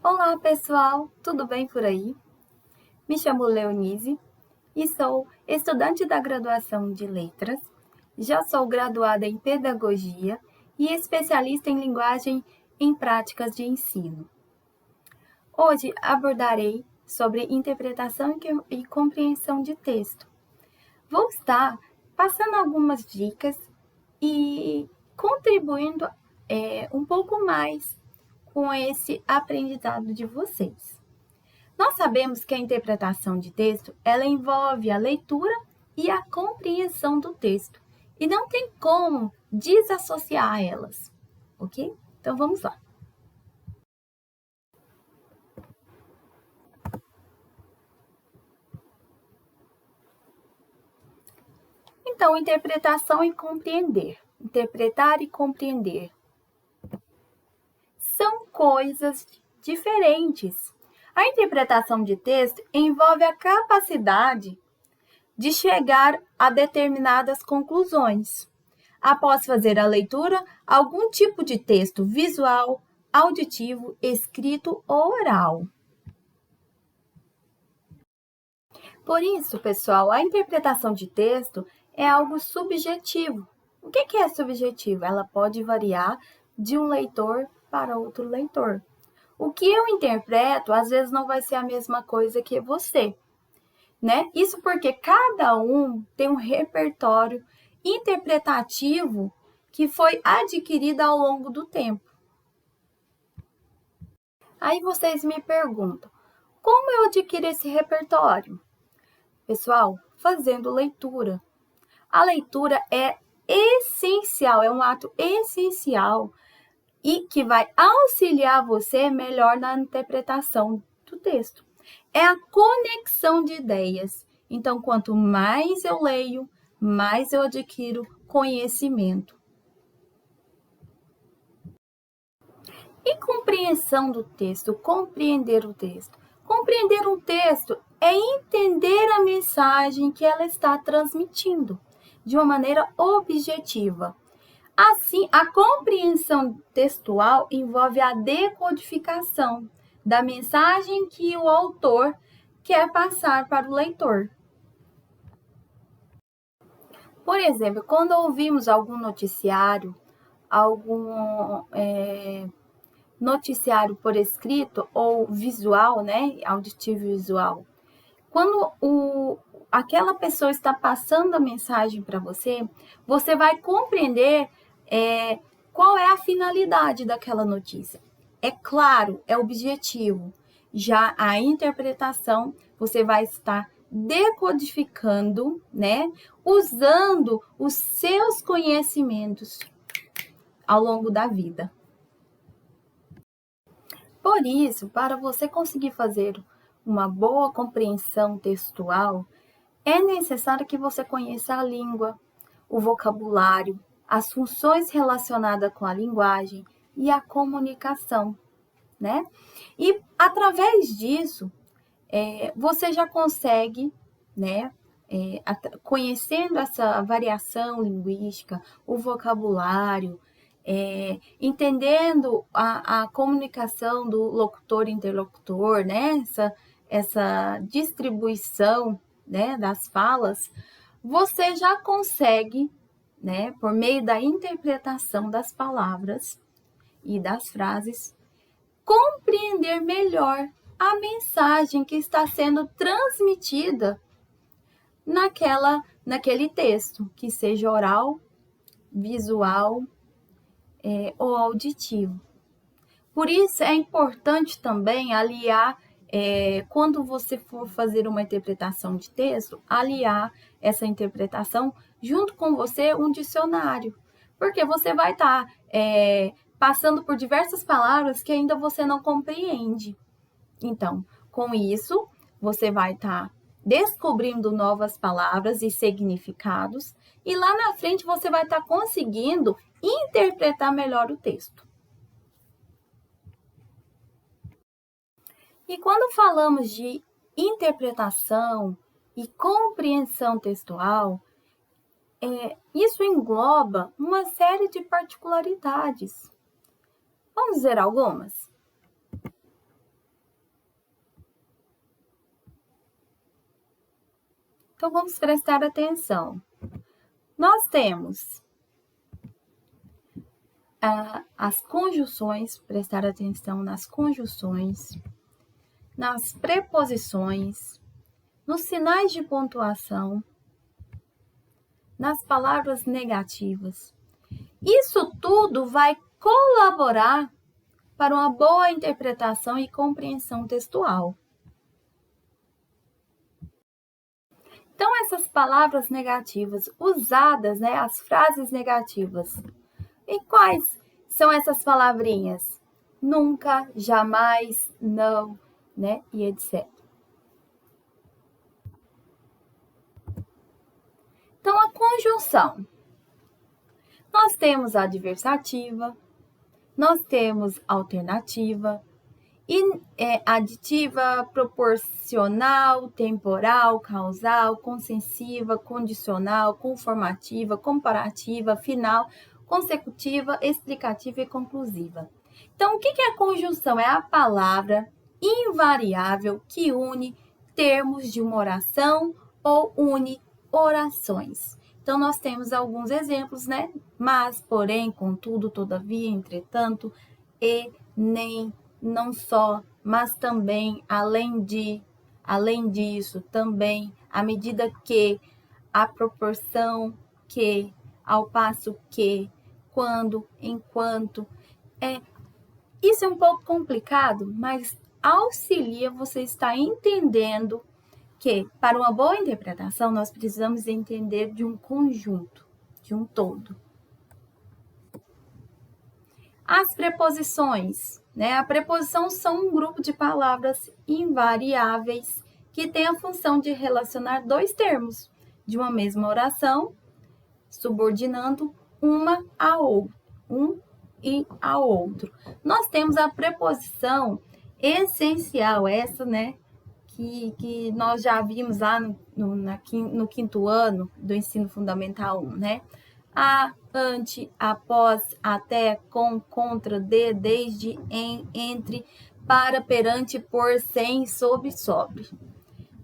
Olá, pessoal! Tudo bem por aí? Me chamo Leonise e sou estudante da graduação de Letras. Já sou graduada em Pedagogia e especialista em Linguagem em Práticas de Ensino. Hoje abordarei sobre interpretação e compreensão de texto. Vou estar passando algumas dicas e contribuindo um pouco mais com esse aprendizado de vocês. Nós sabemos que a interpretação de texto, ela envolve a leitura e a compreensão do texto, e não tem como desassociar elas, ok? Então vamos lá. Então, interpretação e compreender. Interpretar e compreender são coisas diferentes. A interpretação de texto envolve a capacidade de chegar a determinadas conclusões. Após fazer a leitura, algum tipo de texto visual, auditivo, escrito ou oral. Por isso, pessoal, a interpretação de texto é algo subjetivo. O que é subjetivo? Ela pode variar de um leitor para outro leitor. O que eu interpreto, às vezes, não vai ser a mesma coisa que você, né? Isso porque cada um tem um repertório interpretativo que foi adquirido ao longo do tempo. Aí vocês me perguntam, como eu adquiro esse repertório? Pessoal, fazendo leitura. A leitura é essencial, é um ato essencial e que vai auxiliar você melhor na interpretação do texto. É a conexão de ideias. Então, quanto mais eu leio, mais eu adquiro conhecimento. E compreensão do texto, compreender o texto. Compreender um texto é entender a mensagem que ela está transmitindo de uma maneira objetiva. Assim, a compreensão textual envolve a decodificação da mensagem que o autor quer passar para o leitor. Por exemplo, quando ouvimos algum noticiário, algum noticiário por escrito ou visual, né, auditivo e visual, quando aquela pessoa está passando a mensagem para você, você vai compreender qual é a finalidade daquela notícia. É claro, é objetivo. Já a interpretação, você vai estar decodificando, né, usando os seus conhecimentos ao longo da vida. Por isso, para você conseguir fazer uma boa compreensão textual, é necessário que você conheça a língua, o vocabulário, as funções relacionadas com a linguagem e a comunicação, né? E através disso, você já consegue, né? Conhecendo essa variação linguística, o vocabulário, entendendo a comunicação do locutor-interlocutor, né? Essa distribuição, né, das falas, você já consegue, né, por meio da interpretação das palavras e das frases, compreender melhor a mensagem que está sendo transmitida naquele texto, que seja oral, visual ou auditivo. Por isso é importante também aliar, quando você for fazer uma interpretação de texto, aliar essa interpretação junto com você um dicionário, porque você vai estar passando por diversas palavras que ainda você não compreende. Então, com isso, você vai estar descobrindo novas palavras e significados, e lá na frente você vai estar conseguindo interpretar melhor o texto. E quando falamos de interpretação e compreensão textual, isso engloba uma série de particularidades. Vamos ver algumas? Então, vamos prestar atenção. Nós temos as conjunções, prestar atenção nas conjunções, nas preposições, nos sinais de pontuação, nas palavras negativas. Isso tudo vai colaborar para uma boa interpretação e compreensão textual. Então, essas palavras negativas usadas, as frases negativas. E quais são essas palavrinhas? Nunca, jamais, não, e etc. Então, a conjunção. Nós temos a adversativa, nós temos alternativa, aditiva, proporcional, temporal, causal, consensiva, condicional, conformativa, comparativa, final, consecutiva, explicativa e conclusiva. Então, o que é a conjunção? É a palavra invariável que une termos de uma oração ou une orações. Então, nós temos alguns exemplos, Mas, porém, contudo, todavia, entretanto, e, nem, não só, mas também, além de, além disso, também, à medida que, à proporção que, ao passo que, quando, enquanto. Isso é um pouco complicado, mas auxilia você estar entendendo que, para uma boa interpretação, nós precisamos entender de um conjunto, de um todo. As preposições, A preposição são um grupo de palavras invariáveis que tem a função de relacionar dois termos de uma mesma oração, subordinando uma a outra, um e ao outro. Nós temos a preposição essencial, essa, que nós já vimos lá no quinto ano do ensino fundamental 1, A, ante, após, até, com, contra, de, desde, em, entre, para, perante, por, sem, sob, sobre.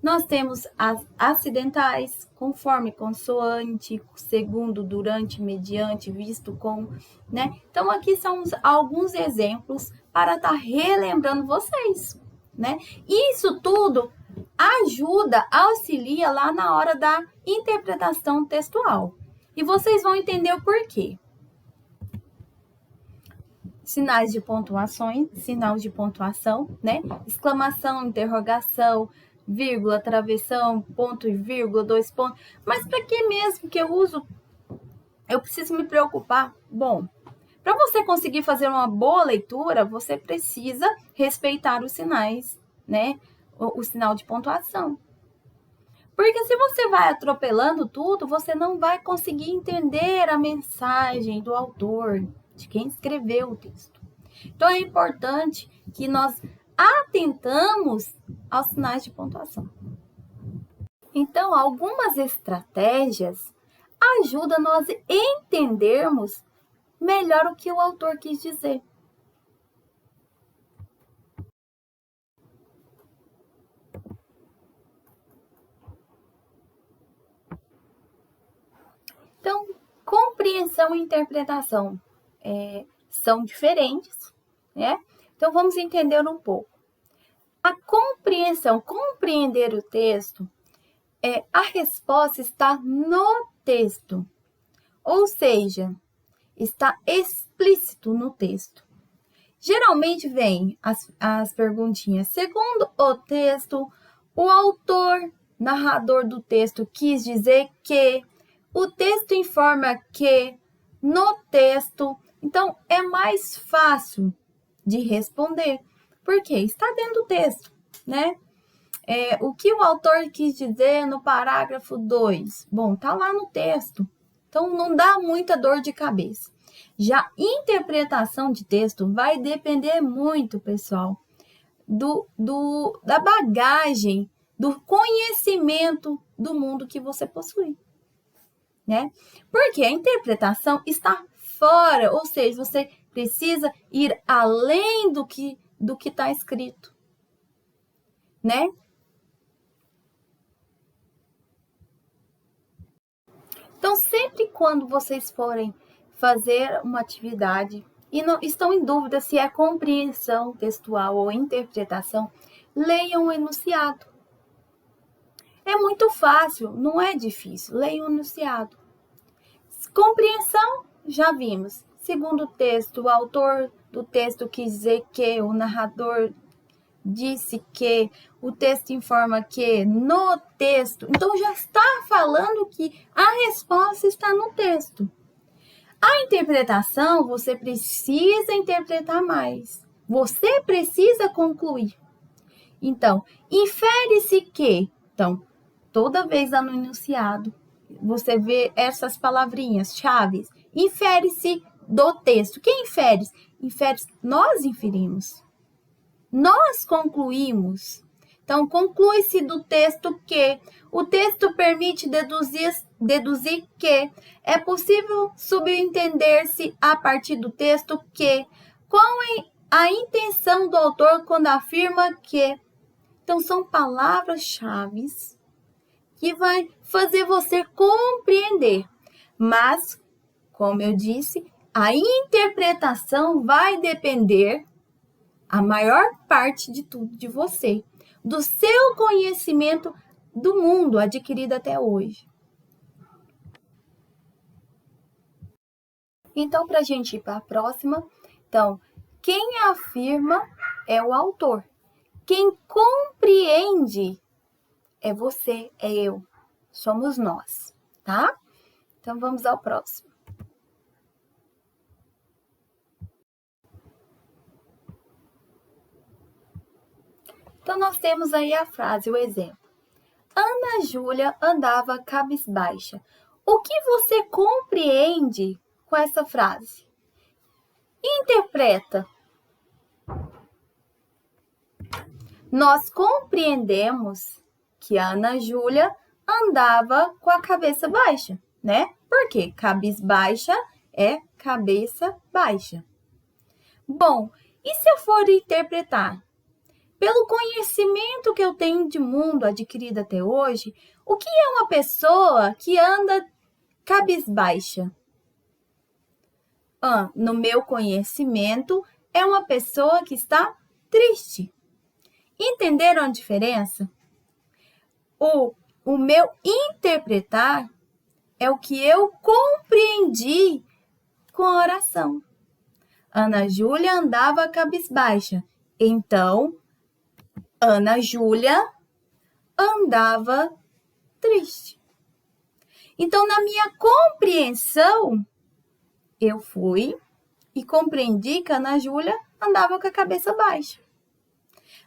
Nós temos as acidentais, conforme, consoante, segundo, durante, mediante, visto, com, Então, aqui são alguns exemplos para estar relembrando vocês, Isso tudo ajuda, auxilia lá na hora da interpretação textual. E vocês vão entender o porquê. Sinais de pontuação, Exclamação, interrogação, vírgula, travessão, ponto e vírgula, 2 pontos. Mas para que mesmo que eu preciso me preocupar? Bom, para você conseguir fazer uma boa leitura, você precisa respeitar os sinais, o sinal de pontuação. Porque se você vai atropelando tudo, você não vai conseguir entender a mensagem do autor, de quem escreveu o texto. Então, é importante que nós atentamos aos sinais de pontuação. Então, algumas estratégias ajudam nós a entendermos melhor o que o autor quis dizer. Então, compreensão e interpretação são diferentes, Então, vamos entender um pouco. A compreensão, compreender o texto, a resposta está no texto, ou seja, está explícito no texto. Geralmente vem as perguntinhas. Segundo o texto, o autor, narrador do texto, quis dizer que, o texto informa que, no texto. Então, é mais fácil de responder, porque está dentro do texto, O que o autor quis dizer no parágrafo 2? Bom, está lá no texto. Então, não dá muita dor de cabeça. Já interpretação de texto vai depender muito, pessoal, da bagagem, do conhecimento do mundo que você possui, Porque a interpretação está fora, ou seja, você precisa ir além do que está escrito, Então, sempre quando vocês forem fazer uma atividade e não estão em dúvida se é compreensão textual ou interpretação, leiam o enunciado. É muito fácil, não é difícil. Leiam o enunciado. Compreensão, já vimos. Segundo o texto, o autor do texto quis dizer que, o narrador disse que, o texto informa que, no texto. Então, já está falando que a resposta está no texto. A interpretação, você precisa interpretar mais. Você precisa concluir. Então, infere-se que. Então, toda vez lá no enunciado, você vê essas palavrinhas, chaves. Infere-se do texto. Quem infere? Nós inferimos. Nós concluímos. Então, conclui-se do texto que o texto permite deduzir que é possível subentender-se a partir do texto que qual é a intenção do autor quando afirma que. Então, são palavras-chave que vai fazer você compreender. Mas, como eu disse, a interpretação vai depender a maior parte de tudo de você, do seu conhecimento do mundo adquirido até hoje. Então, para a gente ir para a próxima, então, quem afirma é o autor. Quem compreende é você, é eu, somos nós, tá? Então, vamos ao próximo. Então, nós temos aí a frase, o exemplo. Ana Júlia andava cabisbaixa. O que você compreende com essa frase? Interpreta. Nós compreendemos que a Ana Júlia andava com a cabeça baixa, né? Por quê? Cabisbaixa é cabeça baixa. Bom, e se eu for interpretar? Pelo conhecimento que eu tenho de mundo adquirido até hoje, o que é uma pessoa que anda cabisbaixa? No meu conhecimento, é uma pessoa que está triste. Entenderam a diferença? O meu interpretar é o que eu compreendi com a oração. Ana Júlia andava cabisbaixa. Então, Ana Júlia andava triste. Então, na minha compreensão, eu fui e compreendi que a Ana Júlia andava com a cabeça baixa.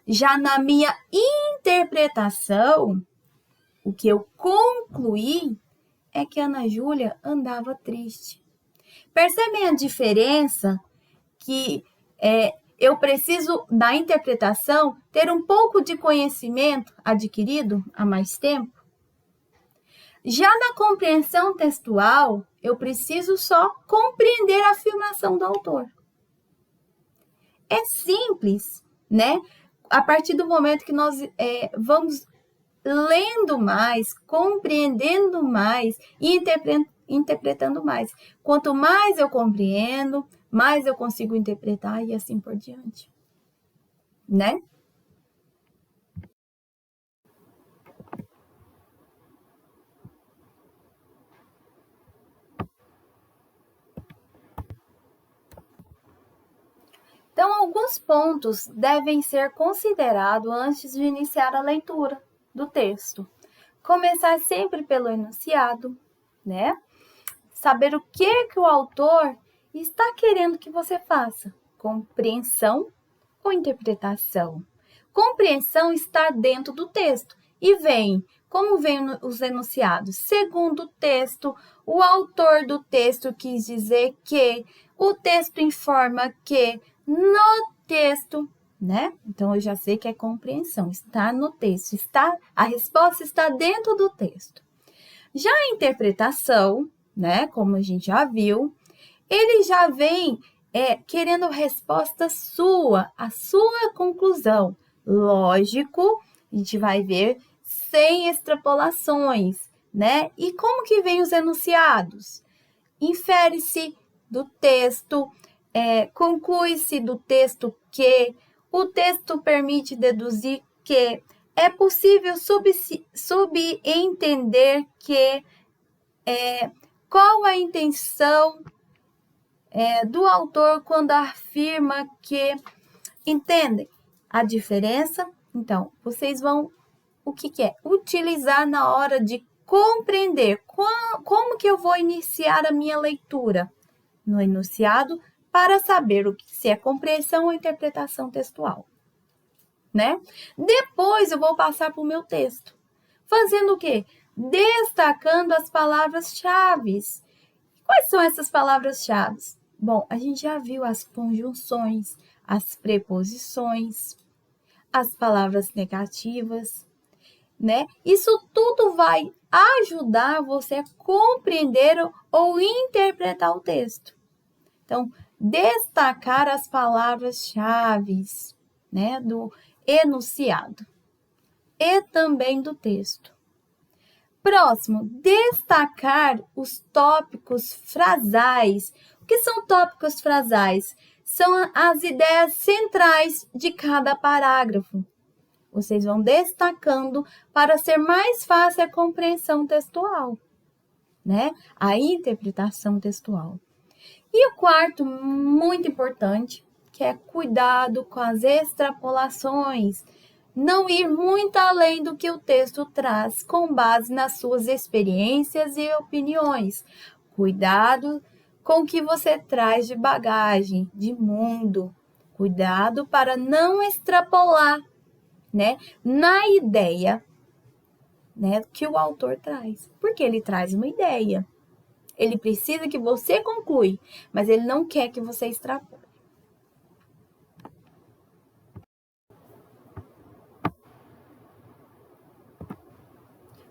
Já na minha interpretação, o que eu concluí é que a Ana Júlia andava triste. Percebem a diferença que eu preciso, na interpretação, ter um pouco de conhecimento adquirido há mais tempo? Já na compreensão textual, eu preciso só compreender a afirmação do autor. É simples, né? A partir do momento que nós vamos lendo mais, compreendendo mais e interpretando mais. Quanto mais eu compreendo, mais eu consigo interpretar e assim por diante, né? Então, alguns pontos devem ser considerados antes de iniciar a leitura do texto. Começar sempre pelo enunciado, né? Saber o que o autor está querendo que você faça. Compreensão ou interpretação? Compreensão está dentro do texto e como vem os enunciados? Segundo o texto, o autor do texto quis dizer que, o texto informa que, no texto, né? Então, eu já sei que é compreensão, está no texto, a resposta está dentro do texto. Já a interpretação, né? Como a gente já viu, ele já vem querendo resposta sua, a sua conclusão. Lógico, a gente vai ver sem extrapolações, né? E como que vem os enunciados? Infere-se do texto, conclui-se do texto que, o texto permite deduzir que, é possível subentender que, qual a intenção do autor quando afirma que, entendem a diferença? Então, vocês vão, o que é? Utilizar na hora de compreender como que eu vou iniciar a minha leitura no enunciado para saber se é compreensão ou interpretação textual, né? Depois eu vou passar para o meu texto, fazendo o quê? Destacando as palavras-chave. Quais são essas palavras-chave? Bom, a gente já viu as conjunções, as preposições, as palavras negativas, né? Isso tudo vai ajudar você a compreender ou interpretar o texto. Então, destacar as palavras-chave, né, do enunciado e também do texto. Próximo, destacar os tópicos frasais. O que são tópicos frasais? São as ideias centrais de cada parágrafo. Vocês vão destacando para ser mais fácil a compreensão textual, né? A interpretação textual. E o quarto, muito importante, que é cuidado com as extrapolações. Não ir muito além do que o texto traz, com base nas suas experiências e opiniões. Cuidado com o que você traz de bagagem, de mundo. Cuidado para não extrapolar, né, na ideia, né, que o autor traz. Porque ele traz uma ideia. Ele precisa que você conclui, mas ele não quer que você extrapole.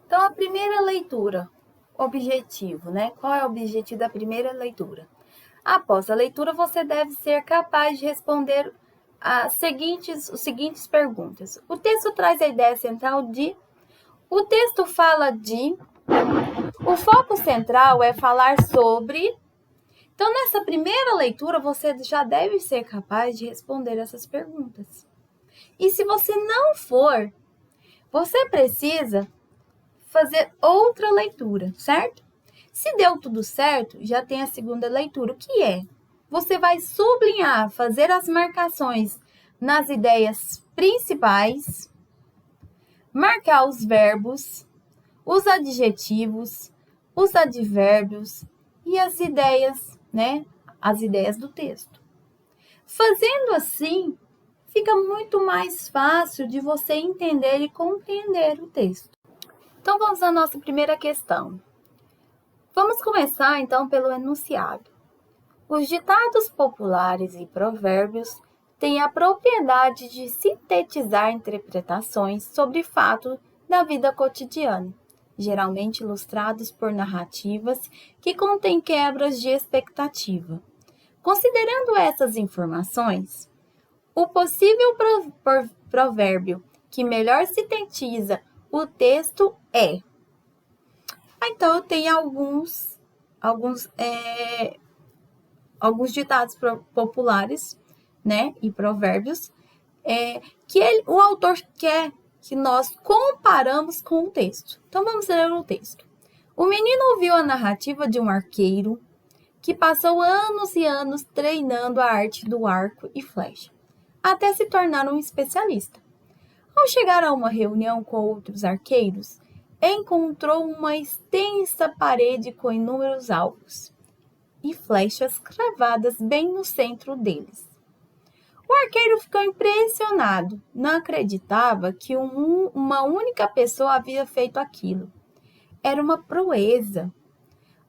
Então, a primeira leitura, objetivo, né? Qual é o objetivo da primeira leitura? Após a leitura, você deve ser capaz de responder as seguintes perguntas. O texto traz a ideia central de... O texto fala de... O foco central é falar sobre... Então, nessa primeira leitura, você já deve ser capaz de responder essas perguntas. E se você não for, você precisa fazer outra leitura, certo? Se deu tudo certo, já tem a segunda leitura. O que é? Você vai sublinhar, fazer as marcações nas ideias principais, marcar os verbos, os adjetivos, os advérbios e as ideias, né? As ideias do texto. Fazendo assim, fica muito mais fácil de você entender e compreender o texto. Então, vamos à nossa primeira questão. Vamos começar, então, pelo enunciado. Os ditados populares e provérbios têm a propriedade de sintetizar interpretações sobre fatos da vida cotidiana, geralmente ilustrados por narrativas que contêm quebras de expectativa. Considerando essas informações, o possível provérbio que melhor sintetiza o texto é... Então, eu tenho alguns ditados populares, né, e provérbios, que o autor quer que nós comparamos com o texto. Então, vamos ler o texto. O menino ouviu a narrativa de um arqueiro que passou anos e anos treinando a arte do arco e flecha, até se tornar um especialista. Ao chegar a uma reunião com outros arqueiros, encontrou uma extensa parede com inúmeros alvos e flechas cravadas bem no centro deles. O arqueiro ficou impressionado, não acreditava que uma única pessoa havia feito aquilo. Era uma proeza.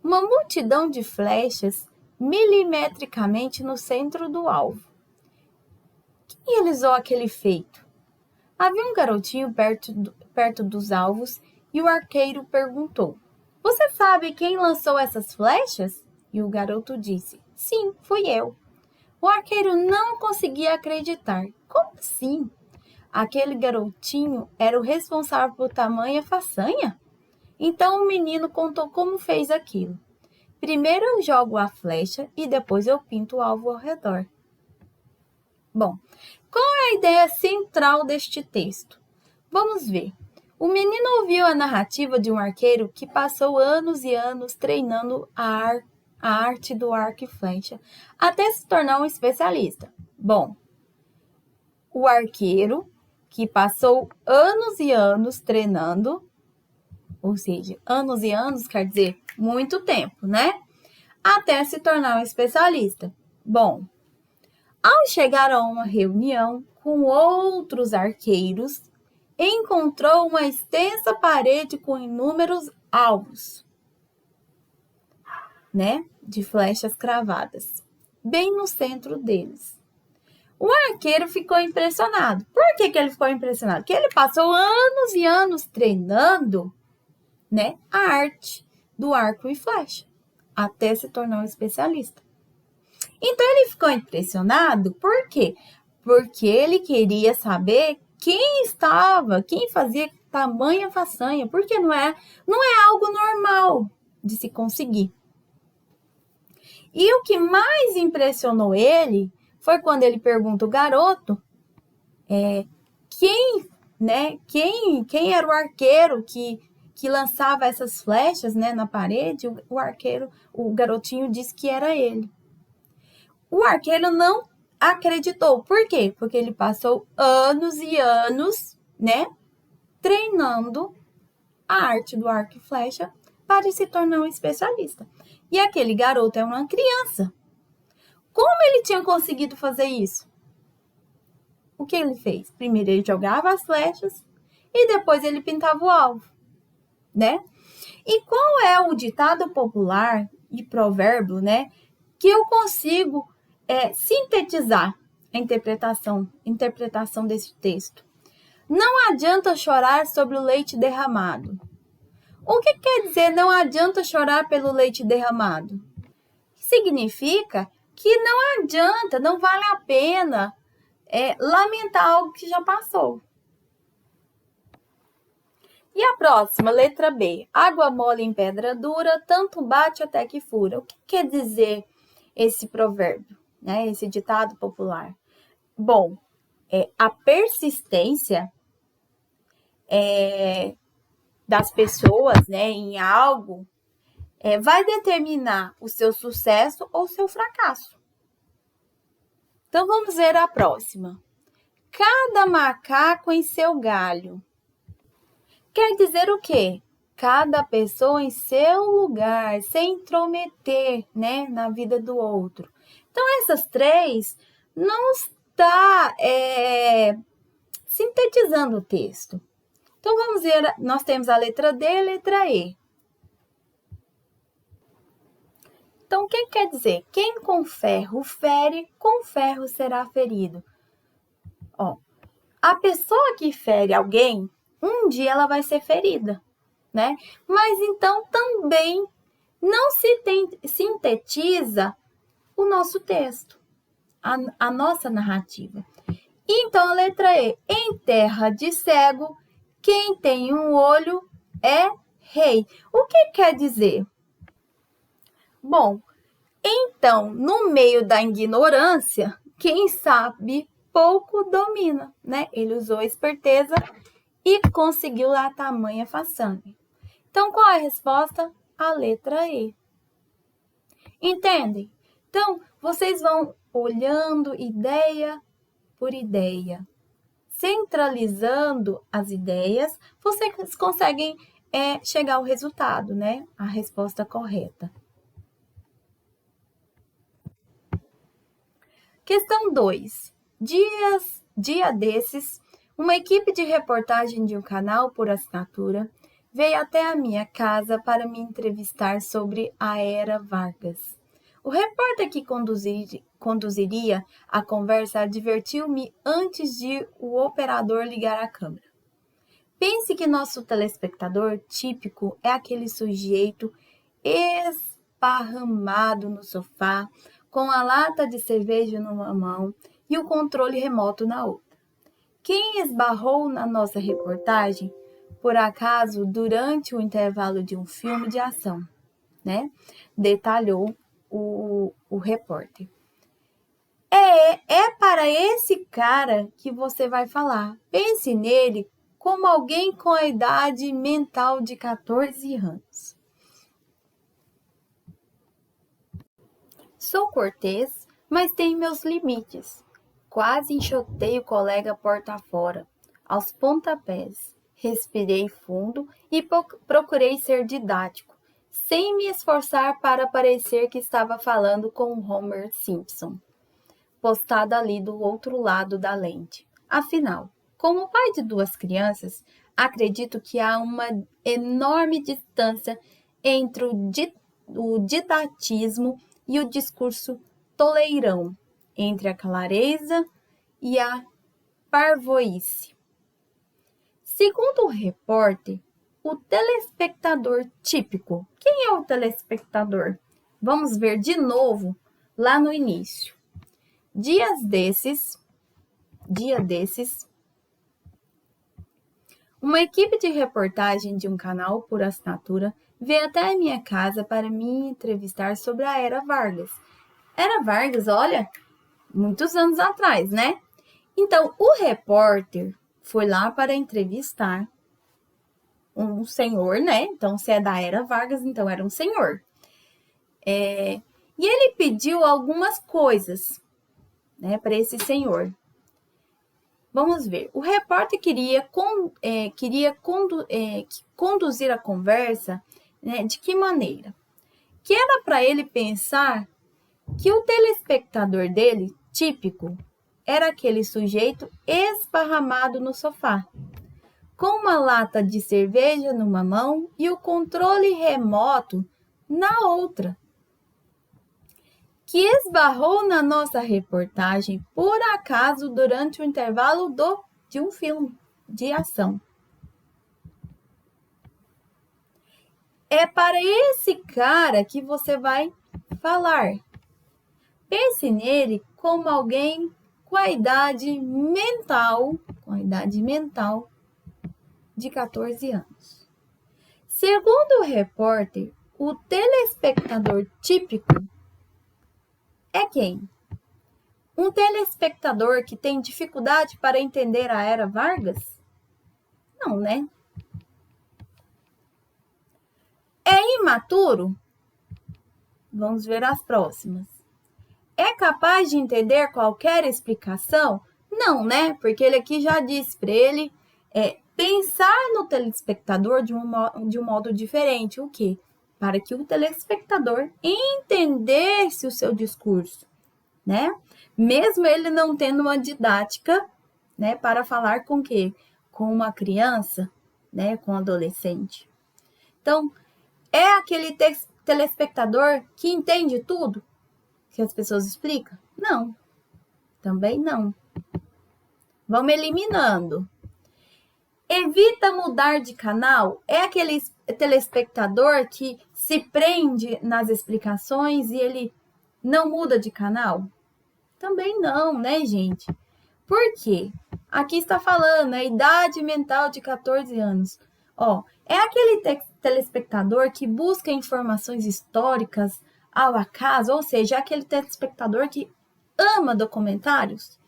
Uma multidão de flechas milimetricamente no centro do alvo. Quem realizou aquele feito? Havia um garotinho perto dos alvos e o arqueiro perguntou: Você sabe quem lançou essas flechas? E o garoto disse: Sim, fui eu. O arqueiro não conseguia acreditar. Como assim? Aquele garotinho era o responsável por tamanha façanha? Então o menino contou como fez aquilo. Primeiro eu jogo a flecha e depois eu pinto o alvo ao redor. Bom, qual é a ideia central deste texto? Vamos ver. O menino ouviu a narrativa de um arqueiro que passou anos e anos treinando a arte do arco e flecha, até se tornar um especialista. Bom, o arqueiro que passou anos e anos treinando, ou seja, anos e anos quer dizer muito tempo, né? Até se tornar um especialista. Bom, ao chegar a uma reunião com outros arqueiros, encontrou uma extensa parede com inúmeros alvos, de flechas cravadas, bem no centro deles. O arqueiro ficou impressionado. Por que ele ficou impressionado? Porque ele passou anos e anos treinando, a arte do arco e flecha, até se tornar um especialista. Então ele ficou impressionado, por quê? Porque ele queria saber quem fazia tamanha façanha, porque não é algo normal de se conseguir. E o que mais impressionou ele foi quando ele pergunta ao garoto quem era o arqueiro que lançava essas flechas, na parede. O garotinho disse que era ele. O arqueiro não acreditou. Por quê? Porque ele passou anos e anos, treinando a arte do arco e flecha para se tornar um especialista. E aquele garoto é uma criança. Como ele tinha conseguido fazer isso? O que ele fez? Primeiro ele jogava as flechas e depois ele pintava o alvo, E qual é o ditado popular e provérbio, que eu consigo sintetizar a interpretação desse texto? Não adianta chorar sobre o leite derramado. O que quer dizer não adianta chorar pelo leite derramado? Significa que não adianta, não vale a pena lamentar algo que já passou. E a próxima, letra B. Água mole em pedra dura, tanto bate até que fura. O que quer dizer esse provérbio, esse ditado popular? Bom, a persistência das pessoas em algo vai determinar o seu sucesso ou seu fracasso. Então, vamos ver a próxima. Cada macaco em seu galho. Quer dizer o quê? Cada pessoa em seu lugar, sem intrometer, na vida do outro. Então, essas três não está sintetizando o texto. Então, vamos ver, nós temos a letra D e a letra E. Então, o que quer dizer? Quem com ferro fere, com ferro será ferido. A pessoa que fere alguém, um dia ela vai ser ferida, Mas então também não se sintetiza o nosso texto, a nossa narrativa. Então, a letra E. Em terra de cego, quem tem um olho é rei. O que quer dizer? Bom, então, no meio da ignorância, quem sabe pouco domina, Ele usou a esperteza e conseguiu a tamanha façanha. Então, qual é a resposta? A letra E. Entendem? Então, vocês vão olhando ideia por ideia, centralizando as ideias, vocês conseguem chegar ao resultado, a resposta correta. Questão 2. Dia desses, uma equipe de reportagem de um canal por assinatura veio até a minha casa para me entrevistar sobre a Era Vargas. O repórter que conduziria a conversa advertiu-me antes de o operador ligar a câmera. Pense que nosso telespectador típico é aquele sujeito esparramado no sofá, com a lata de cerveja numa mão e o controle remoto na outra. Quem esbarrou na nossa reportagem por acaso, durante o intervalo de um filme de ação, né? Detalhou o repórter. É para esse cara que você vai falar. Pense nele como alguém com a idade mental de 14 anos. Sou cortês, mas tenho meus limites. Quase enxotei o colega porta fora, aos pontapés. Respirei fundo e procurei ser didático, sem me esforçar para parecer que estava falando com Homer Simpson, postado ali do outro lado da lente. Afinal, como pai de 2 crianças, acredito que há uma enorme distância entre o didatismo e o discurso toleirão, entre a clareza e a parvoíce. Segundo o repórter, o telespectador típico. Quem é o telespectador? Vamos ver de novo lá no início. Dia desses, uma equipe de reportagem de um canal por assinatura veio até a minha casa para me entrevistar sobre a Era Vargas. Era Vargas, olha, muitos anos atrás, né? Então, o repórter foi lá para entrevistar um senhor, né? Então, se é da Era Vargas, então era um senhor. E ele pediu algumas coisas, né, para esse senhor. Vamos ver. O repórter queria conduzir a conversa, né, de que maneira? Que era para ele pensar que o telespectador dele, típico, era aquele sujeito esparramado no sofá, com uma lata de cerveja numa mão e o controle remoto na outra, que esbarrou na nossa reportagem por acaso durante o intervalo de um filme de ação. É para esse cara que você vai falar. Pense nele como alguém com a idade mental de 14 anos. Segundo o repórter, o telespectador típico é quem? Um telespectador que tem dificuldade para entender a Era Vargas? Não, né? É imaturo? Vamos ver as próximas. É capaz de entender qualquer explicação? Não, né? Porque ele aqui já disse para ele pensar no telespectador de um modo diferente. O quê? Para que o telespectador entendesse o seu discurso, né? Mesmo ele não tendo uma didática, né, para falar com quê? Com uma criança, né, com um adolescente. Então, é aquele telespectador que entende tudo que as pessoas explicam? Não, também não. Vamos eliminando. Evita mudar de canal. É aquele telespectador que se prende nas explicações e ele não muda de canal? Também não, né, gente? Por quê? Aqui está falando a idade mental de 14 anos. É aquele telespectador que busca informações históricas ao acaso, ou seja, aquele telespectador que ama documentários?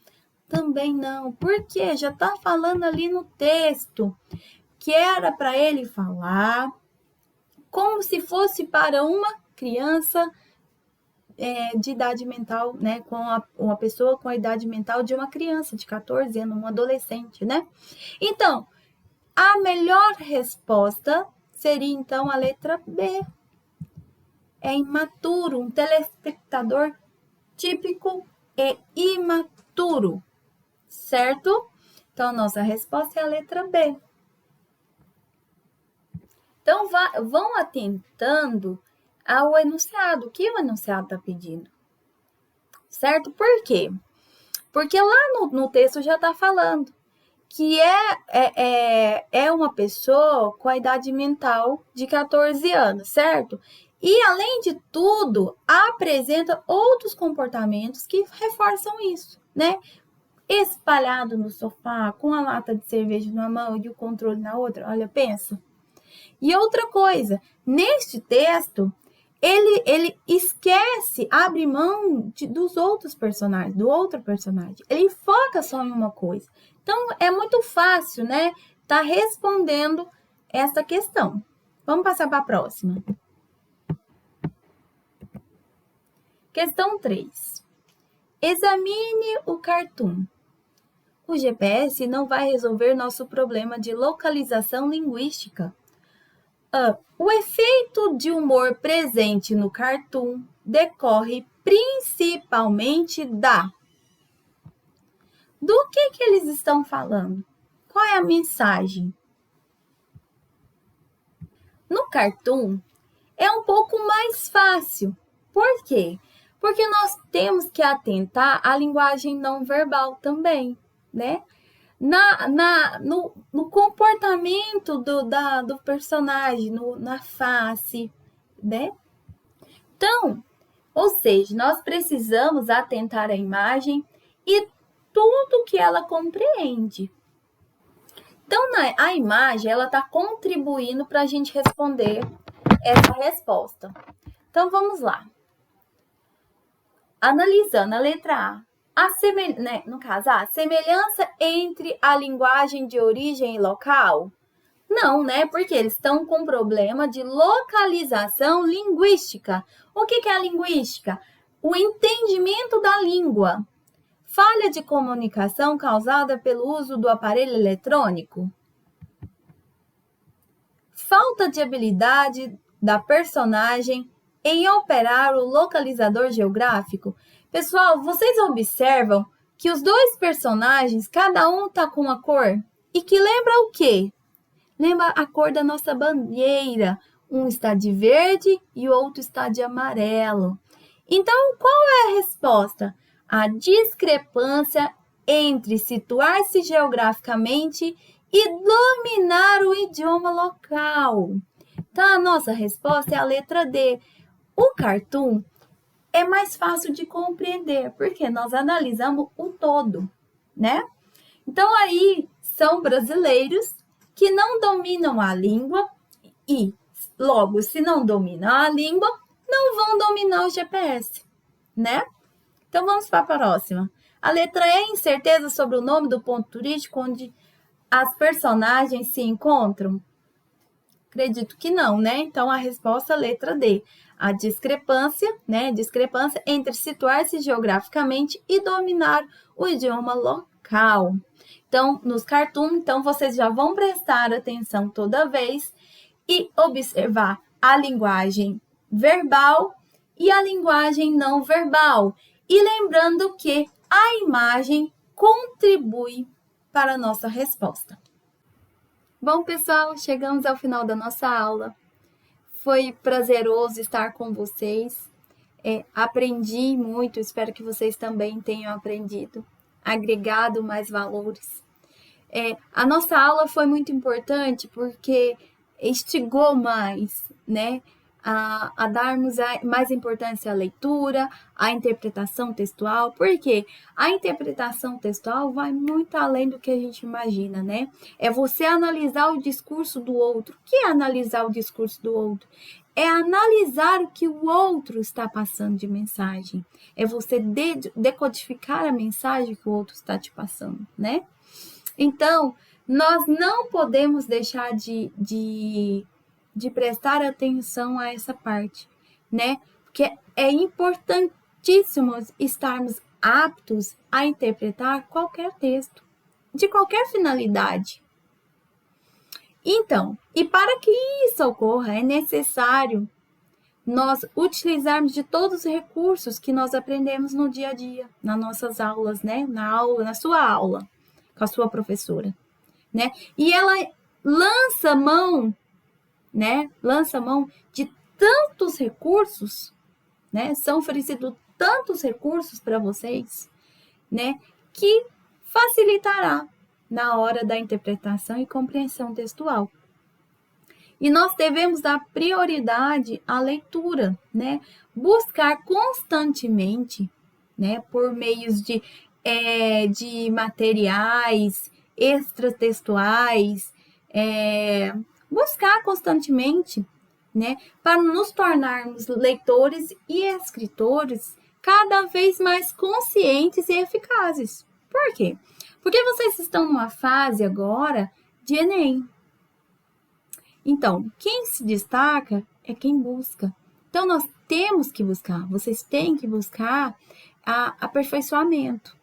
Também não, porque já está falando ali no texto que era para ele falar como se fosse para uma criança de idade mental, né, com uma pessoa com a idade mental de uma criança de 14 anos, um adolescente, né? Então, a melhor resposta seria, então, a letra B. É imaturo, um telespectador típico e imaturo, certo? Então, nossa resposta é a letra B. Então, vão atentando ao enunciado. O que o enunciado está pedindo? Certo? Por quê? Porque lá no texto já está falando que é uma pessoa com a idade mental de 14 anos, certo? E, além de tudo, apresenta outros comportamentos que reforçam isso, né? espalhado no sofá, com a lata de cerveja na mão e o controle na outra? Olha, pensa. E outra coisa, neste texto, ele esquece, abre mão dos outros personagens, do outro personagem. Ele foca só em uma coisa. Então, é muito fácil, né? Tá respondendo essa questão. Vamos passar para a próxima. Questão 3. Examine o cartoon. O GPS não vai resolver nosso problema de localização linguística. O efeito de humor presente no cartoon decorre principalmente do que eles estão falando? Qual é a mensagem? No cartoon é um pouco mais fácil. Por quê? Porque nós temos que atentar à linguagem não verbal também, né? No comportamento do personagem, na face, né? Então, ou seja, nós precisamos atentar à imagem e tudo que ela compreende. Então, a imagem, ela está contribuindo para a gente responder essa resposta. Então, vamos lá. Analisando a letra A, a semelhança entre a linguagem de origem e local? Não, né? Porque eles estão com problema de localização linguística. O que é a linguística? O entendimento da língua. Falha de comunicação causada pelo uso do aparelho eletrônico? Falta de habilidade da personagem em operar o localizador geográfico? Pessoal, vocês observam que os dois personagens, cada um tá com uma cor e que lembra o quê? Lembra a cor da nossa bandeira. Um está de verde e o outro está de amarelo. Então, qual é a resposta? A discrepância entre situar-se geograficamente e dominar o idioma local. Então, a nossa resposta é a letra D. O cartoon é mais fácil de compreender, porque nós analisamos o todo, né? Então, aí são brasileiros que não dominam a língua e, logo, se não dominam a língua, não vão dominar o GPS, né? Então, vamos para a próxima. A letra E, incerteza sobre o nome do ponto turístico onde as personagens se encontram? Acredito que não, né? Então, a resposta é a letra D. A discrepância, né? Discrepância entre situar-se geograficamente e dominar o idioma local. Então, nos cartoons, então, vocês já vão prestar atenção toda vez e observar a linguagem verbal e a linguagem não verbal. E lembrando que a imagem contribui para a nossa resposta. Bom, pessoal, chegamos ao final da nossa aula. Foi prazeroso estar com vocês. Aprendi muito, espero que vocês também tenham aprendido, agregado mais valores. A nossa aula foi muito importante porque instigou mais, né? A darmos mais importância à leitura, à interpretação textual, porque a interpretação textual vai muito além do que a gente imagina, né? É você analisar o discurso do outro. O que é analisar o discurso do outro? É analisar o que o outro está passando de mensagem. É você decodificar a mensagem que o outro está te passando, né? Então, nós não podemos deixar de prestar atenção a essa parte, né? Porque é importantíssimo estarmos aptos a interpretar qualquer texto, de qualquer finalidade. Então, e para que isso ocorra, é necessário nós utilizarmos de todos os recursos que nós aprendemos no dia a dia, nas nossas aulas, né? Na sua aula, com a sua professora, né? E ela lança mão, né? Lança mão de tantos recursos, né? São oferecidos tantos recursos para vocês, né? Que facilitará na hora da interpretação e compreensão textual. E nós devemos dar prioridade à leitura, né? Buscar constantemente, né? Por meios de de materiais extratextuais, buscar constantemente, né, para nos tornarmos leitores e escritores cada vez mais conscientes e eficazes. Por quê? Porque vocês estão numa fase agora de Enem. Então, quem se destaca é quem busca. Então, nós temos que buscar, vocês têm que buscar aperfeiçoamento.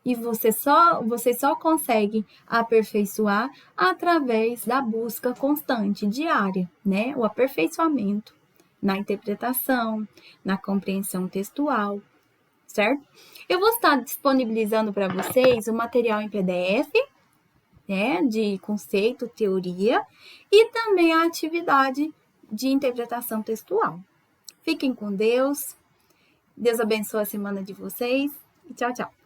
E você só consegue aperfeiçoar através da busca constante, diária, né? O aperfeiçoamento na interpretação, na compreensão textual, certo? Eu vou estar disponibilizando para vocês o material em PDF, né, de conceito, teoria, e também a atividade de interpretação textual. Fiquem com Deus. Deus abençoe a semana de vocês e tchau, tchau.